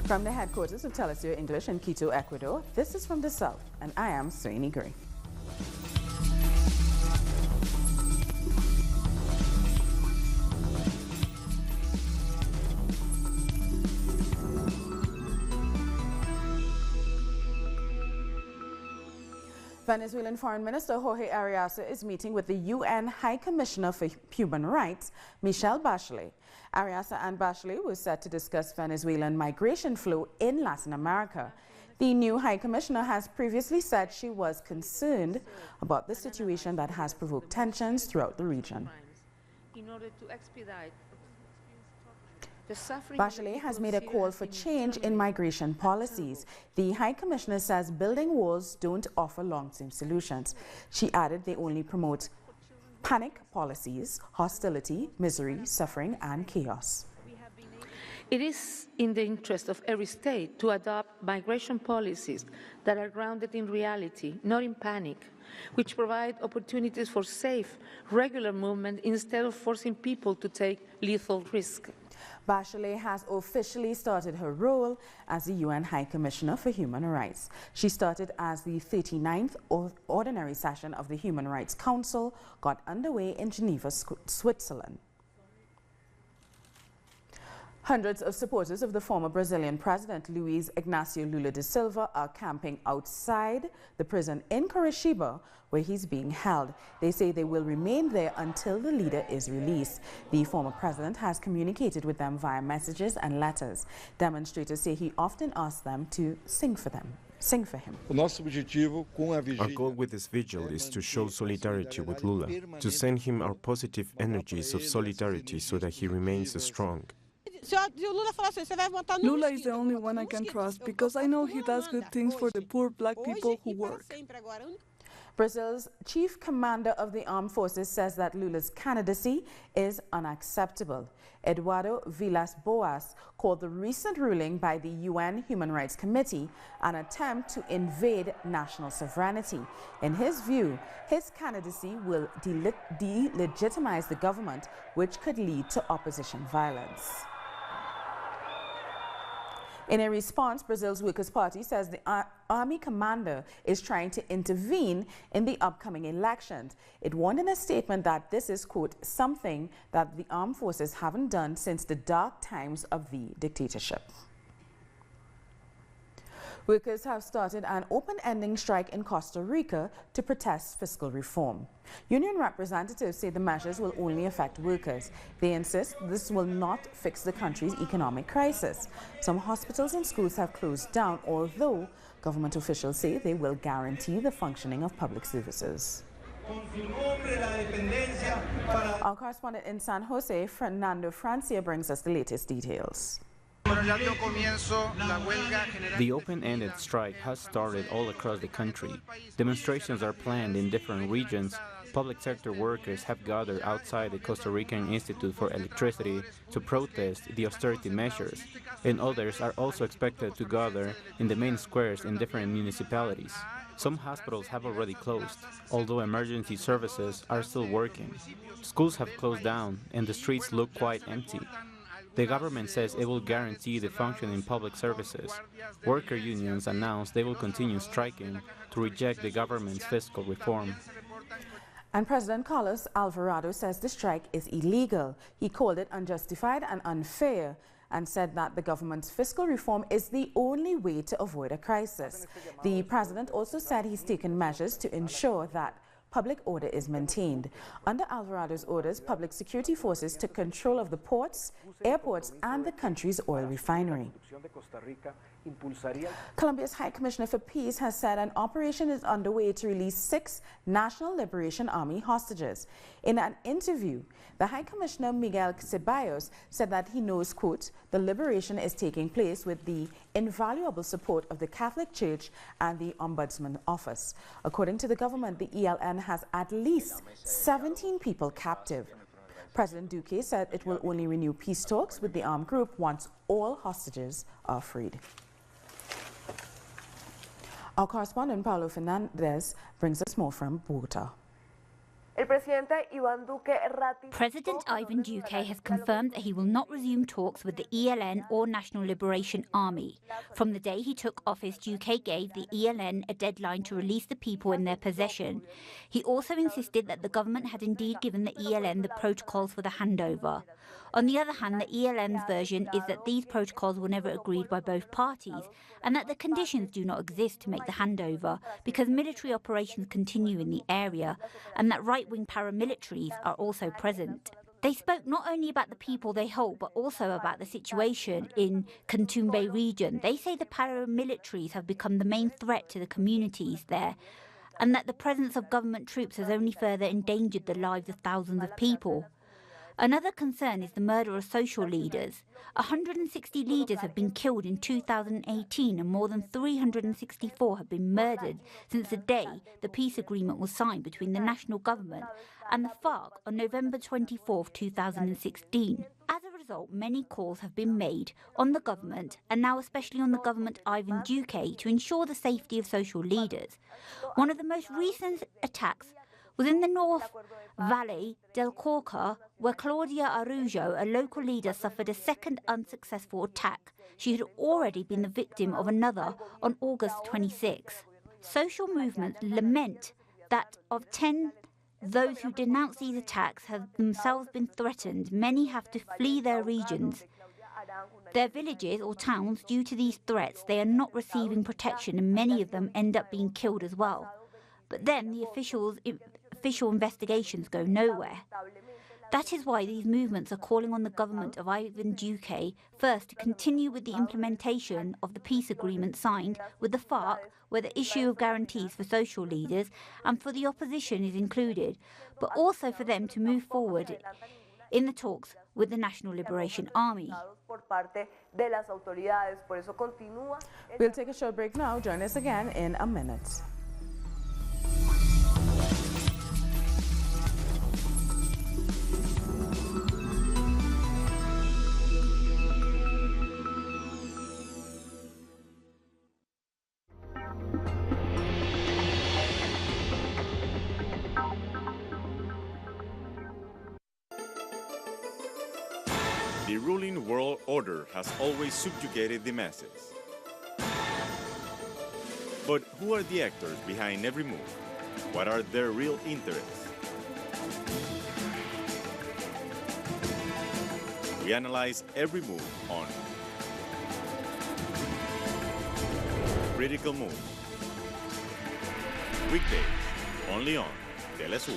From the headquarters of Telesur English in Quito, Ecuador, this is From the South, and I am Soini Gray. Venezuelan Foreign Minister Jorge Arreaza is meeting with the UN High Commissioner for Human Rights, Michelle Bachelet. Arreaza and Bachelet were set to discuss Venezuelan migration flow in Latin America. The new High Commissioner has previously said she was concerned about the situation that has provoked tensions throughout the region. In order to expedite Bachelet has made a call for change in migration policies. The High Commissioner says building walls don't offer long-term solutions. She added they only promote panic policies, hostility, misery, suffering, and chaos. It is in the interest of every state to adopt migration policies that are grounded in reality, not in panic, which provide opportunities for safe, regular movement instead of forcing people to take lethal risk. Bachelet has officially started her role as the UN High Commissioner for Human Rights. She started as the 39th Ordinary Session of the Human Rights Council got underway in Geneva, Switzerland. Hundreds of supporters of the former Brazilian President Luiz Inácio Lula da Silva are camping outside the prison in Curitiba, where he's being held. They say they will remain there until the leader is released. The former president has communicated with them via messages and letters. Demonstrators say he often asks them to sing for him. Our goal with this vigil is to show solidarity with Lula, to send him our positive energies of solidarity so that he remains strong. Lula is the only one I can trust because I know he does good things for the poor black people who work. Brazil's chief commander of the armed forces says that Lula's candidacy is unacceptable. Eduardo Villas-Boas called the recent ruling by the UN Human Rights Committee an attempt to invade national sovereignty. In his view, his candidacy will delegitimize the government, which could lead to opposition violence. In a response, Brazil's Workers' Party says the army commander is trying to intervene in the upcoming elections. It warned in a statement that this is, quote, something that the armed forces haven't done since the dark times of the dictatorship. Workers have started an open-ending strike in Costa Rica to protest fiscal reform. Union representatives say the measures will only affect workers. They insist this will not fix the country's economic crisis. Some hospitals and schools have closed down, although government officials say they will guarantee the functioning of public services. Our correspondent in San Jose, Fernando Francia, brings us the latest details. The open-ended strike has started all across the country. Demonstrations are planned in different regions. Public sector workers have gathered outside the Costa Rican Institute for Electricity to protest the austerity measures, and others are also expected to gather in the main squares in different municipalities. Some hospitals have already closed, although emergency services are still working. Schools have closed down, and the streets look quite empty. The government says it will guarantee the functioning public services. Worker unions announced they will continue striking to reject the government's fiscal reform. And President Carlos Alvarado says the strike is illegal. He called it unjustified and unfair and said that the government's fiscal reform is the only way to avoid a crisis. The president also said he's taken measures to ensure that public order is maintained. Under Alvarado's orders, public security forces took control of the ports, airports, and the country's oil refinery. Colombia's High Commissioner for Peace has said an operation is underway to release 6 National Liberation Army hostages. In an interview, the High Commissioner Miguel Ceballos said that he knows, quote, the liberation is taking place with the invaluable support of the Catholic Church and the Ombudsman Office. According to the government, the ELN has at least 17 people captive. President Duque said it will only renew peace talks with the armed group once all hostages are freed. Our correspondent Paulo Fernandez brings us more from Bogota. President Ivan Duque has confirmed that he will not resume talks with the ELN or National Liberation Army. From the day he took office, Duque gave the ELN a deadline to release the people in their possession. He also insisted that the government had indeed given the ELN the protocols for the handover. On the other hand, the ELN's version is that these protocols were never agreed by both parties and that the conditions do not exist to make the handover because military operations continue in the area and that right-wing paramilitaries are also present. They spoke not only about the people they hold but also about the situation in Cantumbe region. They say the paramilitaries have become the main threat to the communities there and that the presence of government troops has only further endangered the lives of thousands of people. Another concern is the murder of social leaders. 160 leaders have been killed in 2018 and more than 364 have been murdered since the day the peace agreement was signed between the national government and the FARC on November 24, 2016. As a result, many calls have been made on the government, and now especially on the government Ivan Duque, to ensure the safety of social leaders. One of the most recent attacks was in the North Valley del Cauca, where Claudia Araujo, a local leader, suffered a second unsuccessful attack. She had already been the victim of another on August 26. Social movements lament that of 10 those who denounce these attacks have themselves been threatened. Many have to flee their regions, their villages or towns. Due to these threats, they are not receiving protection and many of them end up being killed as well. But then the official investigations go nowhere. That is why these movements are calling on the government of Ivan Duque first to continue with the implementation of the peace agreement signed with the FARC, where the issue of guarantees for social leaders and for the opposition is included, but also for them to move forward in the talks with the National Liberation Army. We'll take a short break now. Join us again in a minute. The ruling world order has always subjugated the masses. But who are the actors behind every move? What are their real interests? We analyze every move on Critical Move. Weekdays, only on Telesur.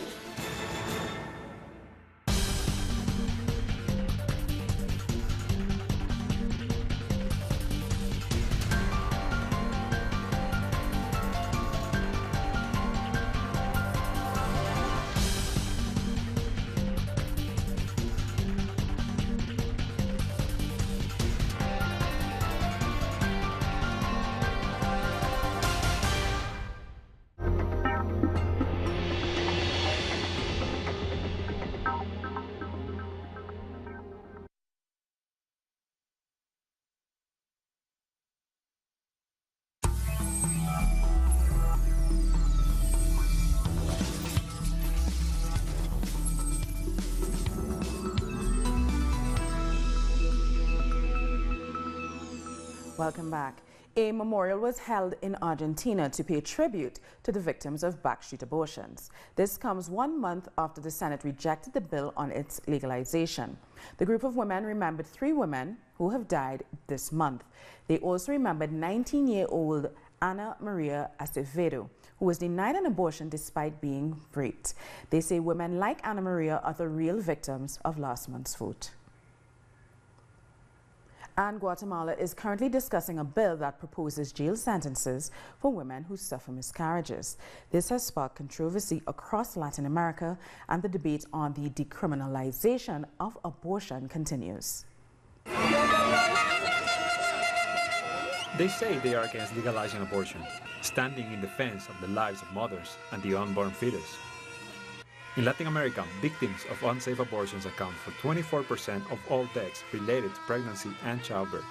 Welcome back. A memorial was held in Argentina to pay tribute to the victims of backstreet abortions. This comes 1 month after the Senate rejected the bill on its legalization. The group of women remembered 3 women who have died this month. They also remembered 19-year-old Ana Maria Acevedo, who was denied an abortion despite being raped. They say women like Ana Maria are the real victims of last month's vote. And Guatemala is currently discussing a bill that proposes jail sentences for women who suffer miscarriages. This has sparked controversy across Latin America, and the debate on the decriminalization of abortion continues. They say they are against legalizing abortion, standing in defense of the lives of mothers and the unborn fetus. In Latin America, victims of unsafe abortions account for 24% of all deaths related to pregnancy and childbirth.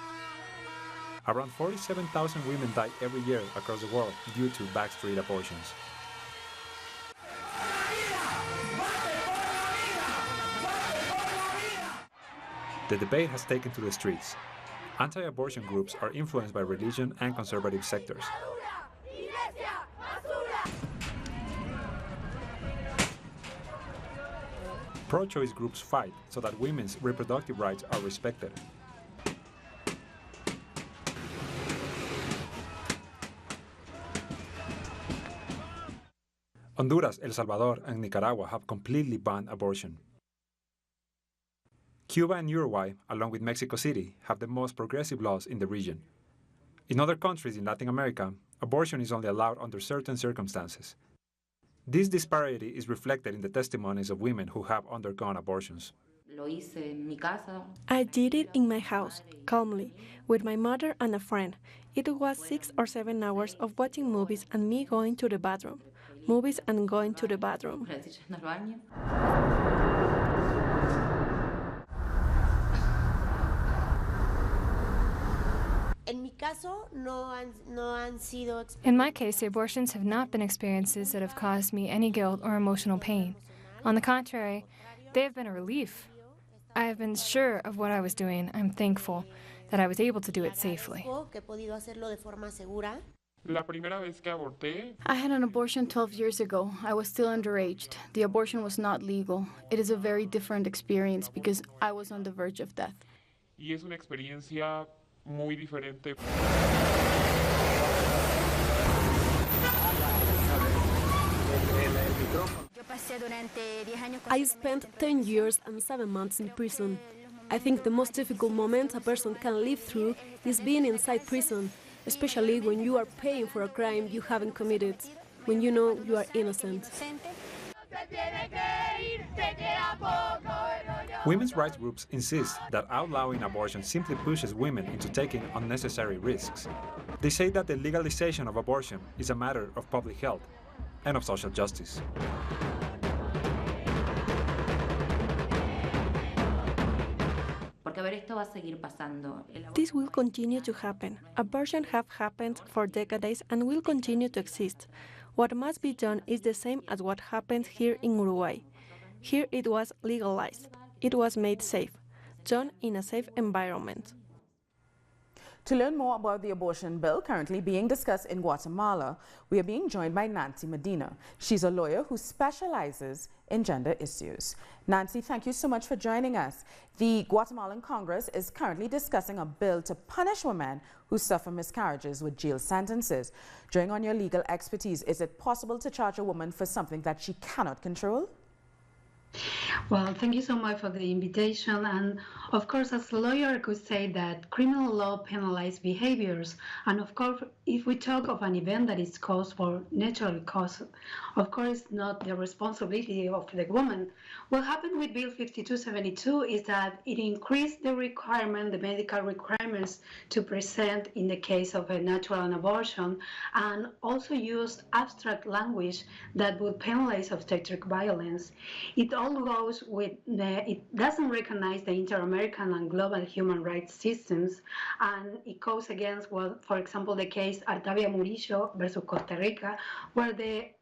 Around 47,000 women die every year across the world due to backstreet abortions. the debate has taken to the streets. Anti-abortion groups are influenced by religion and conservative sectors. Pro-choice groups fight so that women's reproductive rights are respected. Honduras, El Salvador, and Nicaragua have completely banned abortion. Cuba and Uruguay, along with Mexico City, have the most progressive laws in the region. In other countries in Latin America, abortion is only allowed under certain circumstances. This disparity is reflected in the testimonies of women who have undergone abortions. I did it in my house, calmly, with my mother and a friend. It was 6 or 7 hours of watching movies and me going to the bathroom. Movies and going to the bathroom. In my case, the abortions have not been experiences that have caused me any guilt or emotional pain. On the contrary, they have been a relief. I have been sure of what I was doing. I'm thankful that I was able to do it safely. I had an abortion 12 years ago. I was still underage. The abortion was not legal. It is a very different experience because I was on the verge of death. I spent 10 years and 7 months in prison. I think the most difficult moment a person can live through is being inside prison, especially when you are paying for a crime you haven't committed, when you know you are innocent. Women's rights groups insist that outlawing abortion simply pushes women into taking unnecessary risks. They say that the legalization of abortion is a matter of public health and of social justice. This will continue to happen. Abortion have happened for decades and will continue to exist. What must be done is the same as what happened here in Uruguay. Here it was legalized. It was made safe, done in a safe environment. To learn more about the abortion bill currently being discussed in Guatemala, we are being joined by Nancy Medina. She's a lawyer who specializes in gender issues. Nancy, thank you so much for joining us. The Guatemalan Congress is currently discussing a bill to punish women who suffer miscarriages with jail sentences. Drawing on your legal expertise, is it possible to charge a woman for something that she cannot control? Well, thank you so much for the invitation. And of course, as a lawyer, I could say that criminal law penalizes behaviors. And of course, if we talk of an event that is caused for natural cause, of course, not the responsibility of the woman. What happened with Bill 5272 is that it increased the requirement, the medical requirements to present in the case of a natural abortion, and also used abstract language that would penalize obstetric violence. It all goes with it doesn't recognize the inter-American and global human rights systems, and it goes against, well, for example, the case Artavia Murillo versus Costa Rica, where the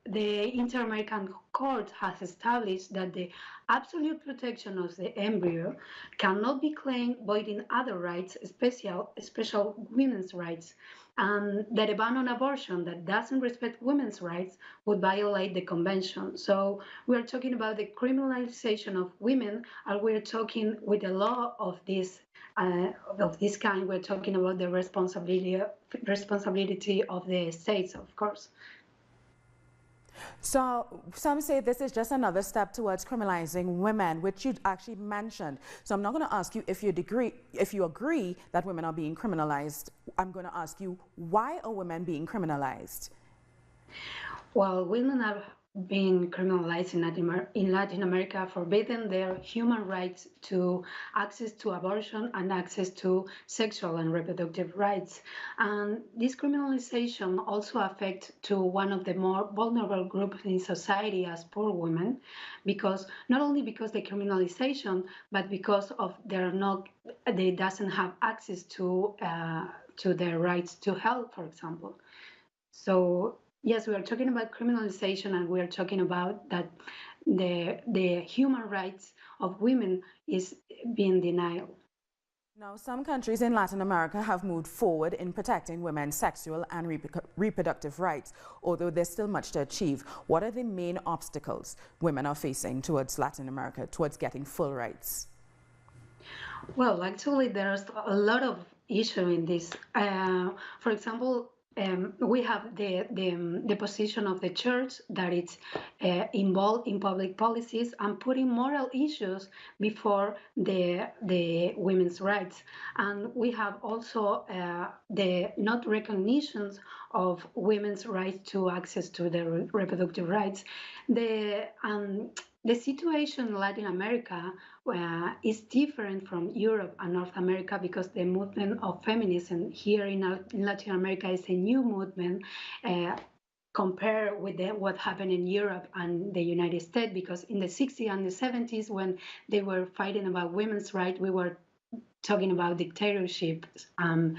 Inter-American Court has established that the absolute protection of the embryo cannot be claimed voiding other rights, special women's rights, and that a ban on abortion that doesn't respect women's rights would violate the convention. So we're talking about the criminalization of women, and we're talking with a law of this kind. We're talking about the responsibility of the states, of course. So some say this is just another step towards criminalizing women, which you actually mentioned. So I'm not going to ask you if you agree that women are being criminalized. I'm going to ask you, why are women being criminalized? Well, women are being criminalized in Latin America, forbidden their human rights to access to abortion and access to sexual and reproductive rights. And this criminalization also affects to one of the more vulnerable groups in society as poor women, because not only because the criminalization, but because of they doesn't have access to their rights to health, for example. So yes, we are talking about criminalization, and we are talking about that the human rights of women is being denied. Now, some countries in Latin America have moved forward in protecting women's sexual and reproductive rights, although there's still much to achieve. What are the main obstacles women are facing towards Latin America, towards getting full rights? Well, actually, there's a lot of issue in this. For example, we have the position of the church that it's involved in public policies and putting moral issues before the women's rights. And we have also the not recognitions of women's rights to access to their reproductive rights. The situation in Latin America is different from Europe and North America because the movement of feminism here in Latin America is a new movement compared with what happened in Europe and the United States, because in the 60s and the 70s when they were fighting about women's rights, we were talking about dictatorship and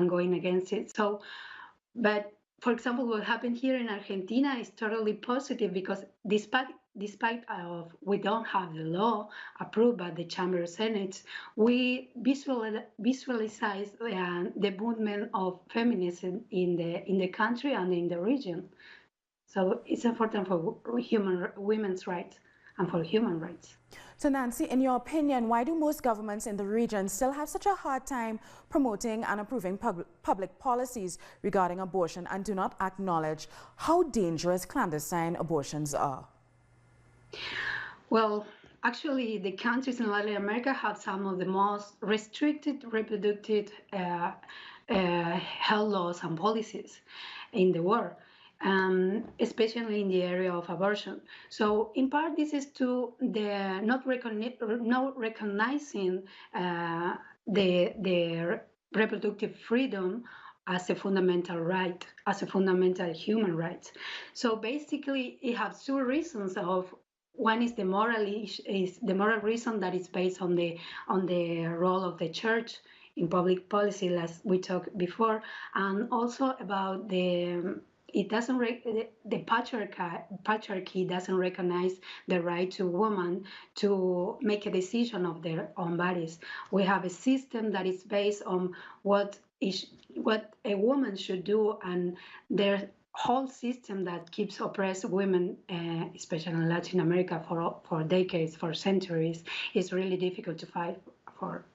going against it. But for example, what happened here in Argentina is totally positive because despite of we don't have the law approved by the Chamber of Senate, we visualize the movement of feminism in the country and in the region. So it's important for women's rights and for human rights. So Nancy, in your opinion, why do most governments in the region still have such a hard time promoting and approving public policies regarding abortion and do not acknowledge how dangerous clandestine abortions are? Well, actually, the countries in Latin America have some of the most restricted reproductive health laws and policies in the world, especially in the area of abortion. So, in part, this is to the not recognizing the reproductive freedom as a fundamental right, as a fundamental human right. So basically, it has two reasons of. One is the moral reason that is based on the role of the church in public policy, as we talked before, and also about the patriarchy doesn't recognize the right to women to make a decision of their own bodies. We have a system that is based on what a woman should do, and their whole system that keeps oppressed women, especially in Latin America, for decades, for centuries, is really difficult to fight for.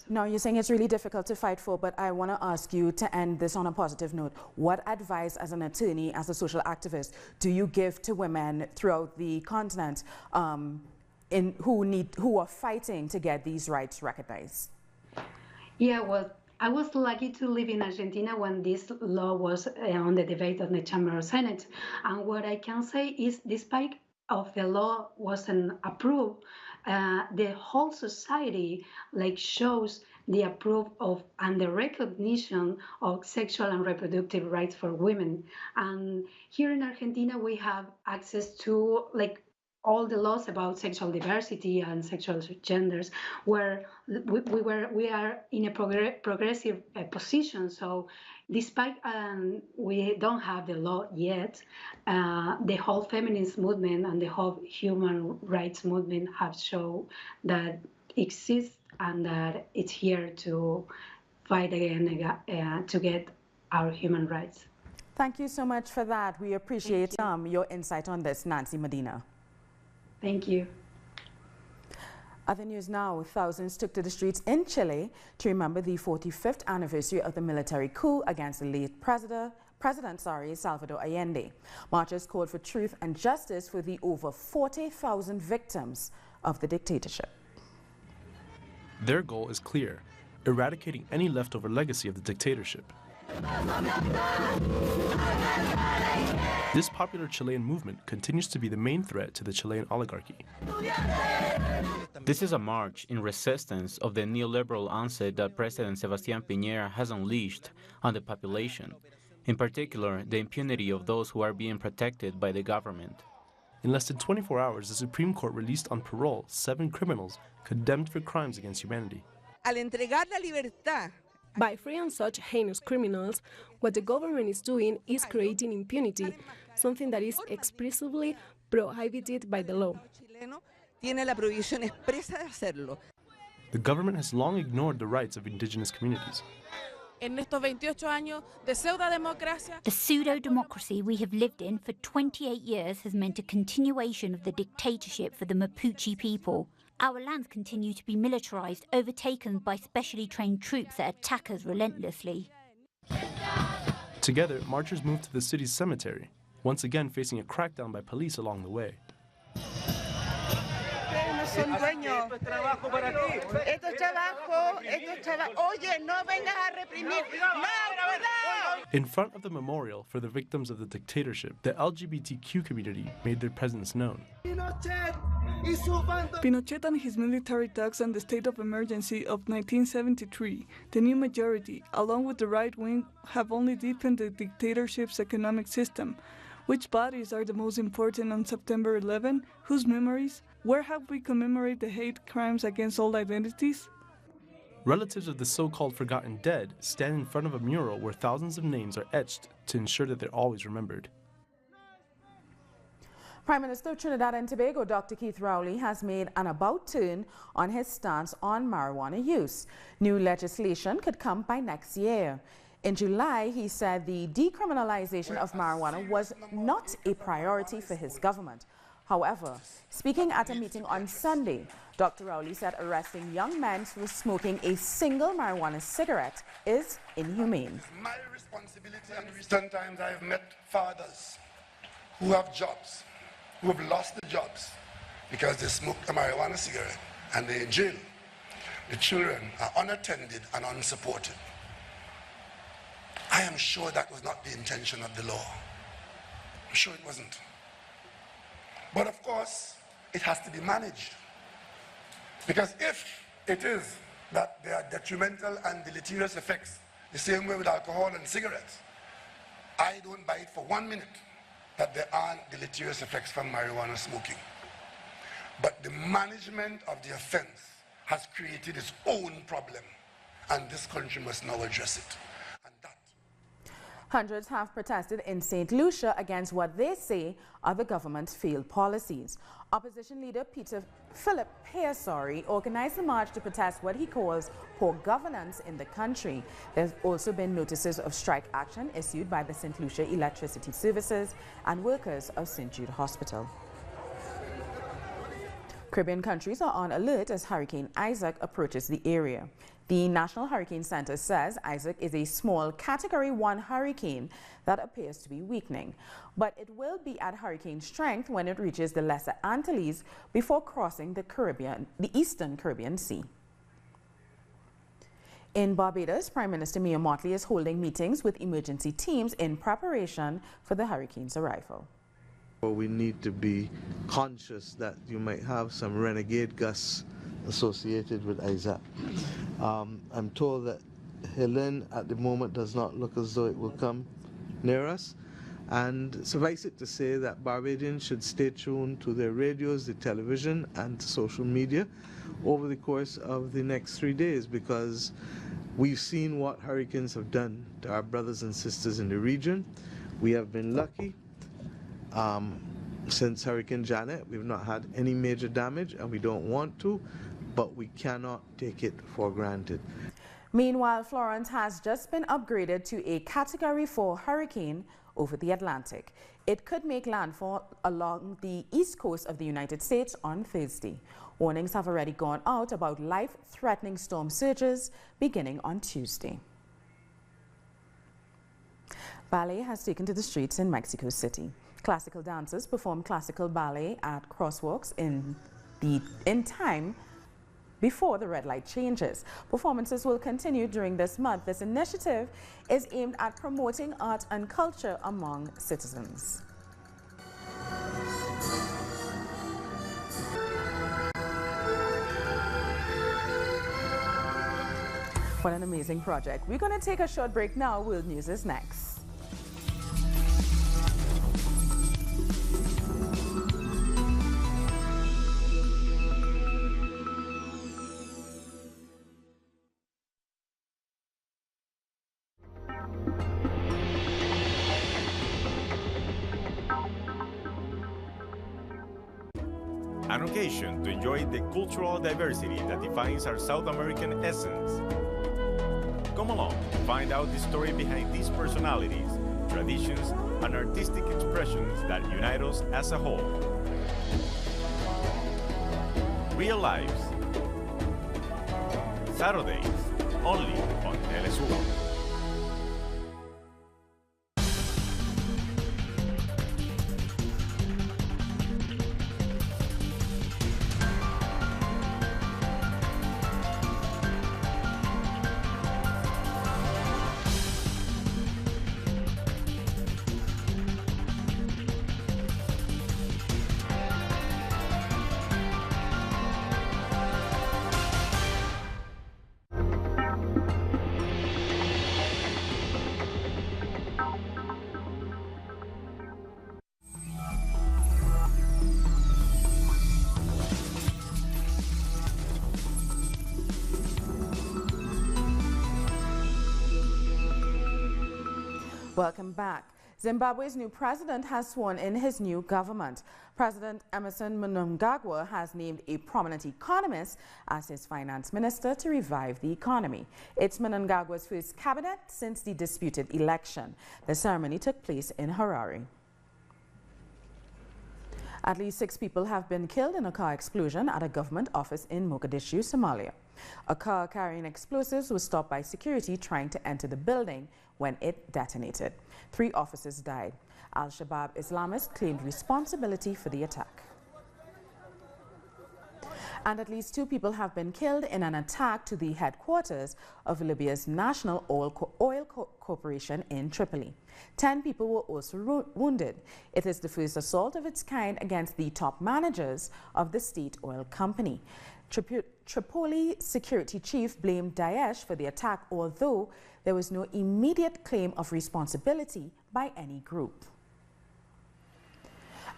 Now, you're saying it's really difficult to fight for, but I want to ask you to end this on a positive note. What advice, as an attorney, as a social activist, do you give to women throughout the continent who are fighting to get these rights recognized? Yeah, well, I was lucky to live in Argentina when this law was on the debate on the Chamber of Senate. And what I can say is, despite of the law wasn't approved, the whole society shows the approve of and the recognition of sexual and reproductive rights for women. And here in Argentina, we have access to all the laws about sexual diversity and sexual genders, where we are in a progressive position. So despite we don't have the law yet, the whole feminist movement and the whole human rights movement have shown that it exists and that it's here to fight again to get our human rights. Thank you so much for that. We appreciate your insight on this, Nancy Medina. Thank you. Other news now, thousands took to the streets in Chile to remember the 45th anniversary of the military coup against the late President Salvador Allende. Marchers called for truth and justice for the over 40,000 victims of the dictatorship. Their goal is clear: eradicating any leftover legacy of the dictatorship. This popular Chilean movement continues to be the main threat to the Chilean oligarchy. This is a march in resistance of the neoliberal onset that President Sebastián Piñera has unleashed on the population, in particular the impunity of those who are being protected by the government. In less than 24 hours, the Supreme Court released on parole 7 criminals condemned for crimes against humanity. Al entregar la libertad, by freeing such heinous criminals, what the government is doing is creating impunity, something that is expressly prohibited by the law. The government has long ignored the rights of indigenous communities. The pseudo-democracy we have lived in for 28 years has meant a continuation of the dictatorship for the Mapuche people. Our lands continue to be militarized, overtaken by specially trained troops that attack us relentlessly. Together, marchers moved to the city's cemetery, once again facing a crackdown by police along the way. In front of the memorial for the victims of the dictatorship, the LGBTQ community made their presence known. Pinochet and his military thugs and the state of emergency of 1973, the new majority, along with the right wing, have only deepened the dictatorship's economic system. Which bodies are the most important on September 11? Whose memories? Where have we commemorated the hate crimes against all identities? Relatives of the so-called forgotten dead stand in front of a mural where thousands of names are etched to ensure that they're always remembered. Prime Minister of Trinidad and Tobago, Dr. Keith Rowley, has made an about-turn on his stance on marijuana use. New legislation could come by next year. In July, he said the decriminalization of marijuana was not a priority for his government. However, speaking at a meeting on Sunday, Dr. Rowley said arresting young men for smoking a single marijuana cigarette is inhumane. It's my responsibility, and in recent times I have met fathers who have jobs, who have lost their jobs because they smoked a marijuana cigarette and they're in jail. The children are unattended and unsupported. I am sure that was not the intention of the law. I'm sure it wasn't. But of course, it has to be managed. Because if it is that there are detrimental and deleterious effects, the same way with alcohol and cigarettes, I don't buy it for 1 minute that there aren't deleterious effects from marijuana smoking. But the management of the offense has created its own problem, and this country must now address it. Hundreds have protested in St. Lucia against what they say are the government's failed policies. Opposition leader Philip Pearsori organized a march to protest what he calls poor governance in the country. There's also been notices of strike action issued by the St. Lucia Electricity Services and workers of St. Jude Hospital. Caribbean countries are on alert as Hurricane Isaac approaches the area. The National Hurricane Center says Isaac is a small Category 1 hurricane that appears to be weakening, but it will be at hurricane strength when it reaches the Lesser Antilles before crossing the Eastern Caribbean Sea. In Barbados, Prime Minister Mia Mottley is holding meetings with emergency teams in preparation for the hurricane's arrival. We need to be conscious that you might have some renegade gusts associated with Isaac. I'm told that Helen at the moment does not look as though it will come near us, and suffice it to say that Barbadians should stay tuned to their radios, the television and social media over the course of the next 3 days, because we've seen what hurricanes have done to our brothers and sisters in the region. We have been lucky. Since Hurricane Janet, we've not had any major damage, and we don't want to, but we cannot take it for granted. Meanwhile, Florence has just been upgraded to a Category 4 hurricane over the Atlantic. It could make landfall along the east coast of the United States on Thursday. Warnings have already gone out about life-threatening storm surges beginning on Tuesday. Ballet has taken to the streets in Mexico City. Classical dancers perform classical ballet at crosswalks in time before the red light changes. Performances will continue during this month. This initiative is aimed at promoting art and culture among citizens. What an amazing project. We're going to take a short break now. World News is next. an occasion to enjoy the cultural diversity that defines our South American essence. Come along and find out the story behind these personalities, traditions, and artistic expressions that unite us as a whole. Real Lives. Saturdays, only on Telesur. Welcome back. Zimbabwe's new president has sworn in his new government. President Emerson Mnangagwa has named a prominent economist as his finance minister to revive the economy. It's Mnangagwa's first cabinet since the disputed election. The ceremony took place in Harare. At least 6 people have been killed in a car explosion at a government office in Mogadishu, Somalia. A car carrying explosives was stopped by security trying to enter the building when it detonated. 3 officers died. Al-Shabaab Islamists claimed responsibility for the attack. And at least 2 people have been killed in an attack to the headquarters of Libya's National Oil Corporation in Tripoli. 10 people were also wounded. It is the first assault of its kind against the top managers of the state oil company. Tripoli security chief blamed Daesh for the attack, although there was no immediate claim of responsibility by any group.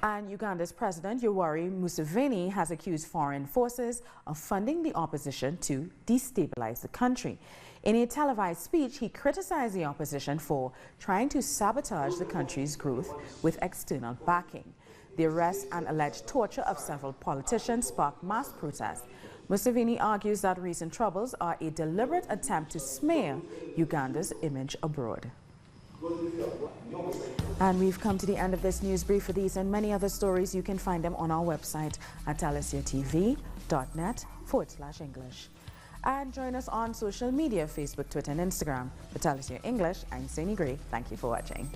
And Uganda's President Yoweri Museveni has accused foreign forces of funding the opposition to destabilize the country. In a televised speech, he criticized the opposition for trying to sabotage the country's growth with external backing. The arrest and alleged torture of several politicians sparked mass protests. Museveni argues that recent troubles are a deliberate attempt to smear Uganda's image abroad. And we've come to the end of this news brief. For these and many other stories, you can find them on our website at telesurtv.net/English. And join us on social media, Facebook, Twitter, and Instagram. For Telesur English, I'm Sani Gray. Thank you for watching.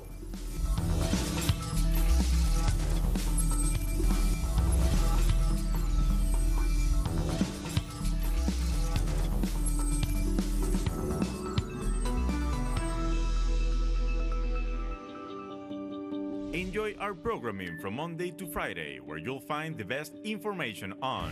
Enjoy our programming from Monday to Friday, where you'll find the best information on